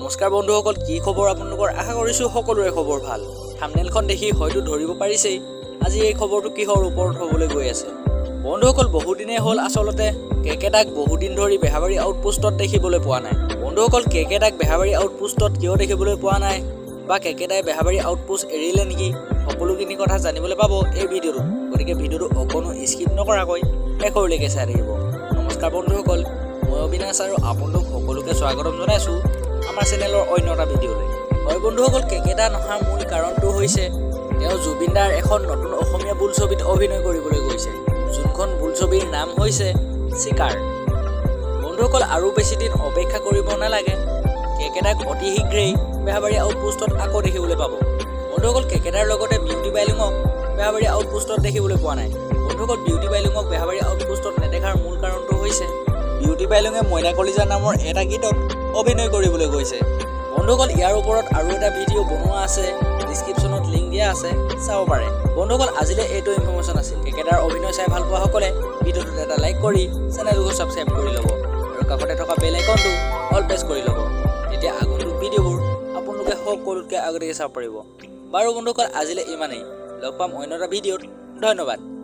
নমস্কাৰ বন্ধুসকল, কি খবৰ আপোনালোকৰ? আশা কৰিছোঁ সকলোৰে খবৰ ভাল। থাম্বনেইলখন দেখি হয়তো ধৰিব পাৰিছেই আজি এই খবৰটো কিহৰ ওপৰত হ'বলৈ গৈ আছে। বন্ধুসকল, বহুদিনেই হ'ল আচলতে কেকেটাক বহুদিন ধৰি বেহাবাৰী আউটপোষ্টত দেখিবলৈ পোৱা নাই। বন্ধুসকল, কেকেটাক বেহাবাৰী আউটপোষ্টত কিয় দেখিবলৈ পোৱা নাই বা কেকেটাই বেহাবাৰী আউটপোষ্ট এৰিলে নেকি, সকলোখিনি কথা জানিবলৈ পাব এই ভিডিঅ'টোত। গতিকে ভিডিঅ'টো অকণো স্কিপ নকৰাকৈ শেষলৈকে চাই থাকিব। নমস্কাৰ বন্ধুসকল, মই অবিনাশ আৰু আপোনালোক সকলোকে স্বাগতম জনাইছোঁ আমাৰ চেনেলৰ অন্য এটা ভিডিঅ'লৈ। হয় বন্ধুসকল, কেকেটা নহাৰ মূল কাৰণটো হৈছে তেওঁ জুবিনদাৰ এখন নতুন অসমীয়া বোলছবিত অভিনয় কৰিবলৈ গৈছে, যোনখন বোলছবিৰ নাম হৈছে চিকাৰ। বন্ধুসকল, আৰু বেছিদিন অপেক্ষা কৰিব নালাগে, কেকেটাক অতি শীঘ্ৰেই বেহাবাৰী আউটপোষ্টত আকৌ দেখিবলৈ পাব। বন্ধুসকল, কেকেটাৰ লগতে বিউটি বাইলুঙক বেহাবাৰী আউটপোষ্টত দেখিবলৈ পোৱা নাই। বন্ধুসকল, বিউটি বাইলুঙক বেহাবাৰী আউটপোষ্টত নেদেখাৰ মূল কাৰণটো হৈছে বিউটি বাইলুঙে মইনা কলিজা নামৰ এটা গীতত অভিনয় কৰিবলৈ গৈছে। বন্ধুসকল, ইয়াৰ ওপৰত আৰু এটা ভিডিঅ' বনোৱা আছে, ডিছক্ৰিপশ্যনত লিংক দিয়া আছে, চাব পাৰে। বন্ধুসকল, আজিলৈ এইটো ইনফৰমেশ্যন আছিল। কেকেটাৰ অভিনয় চাই ভাল পোৱা সকলে ভিডিঅ'টোত এটা লাইক কৰি চেনেলটো ছাবস্ক্ৰাইব কৰি ল'ব আৰু কাষতে থকা বেল আইকনটো অল প্ৰেছ কৰি ল'ব। তেতিয়া আগন্তুক ভিডিঅ'বোৰ আপোনালোকে সকলোতকৈ আগতীয়াকৈ চাব পাৰিব। বাৰু বন্ধুসকল, আজিলৈ ইমানেই। লগ পাম অন্য এটা ভিডিঅ'ত। ধন্যবাদ।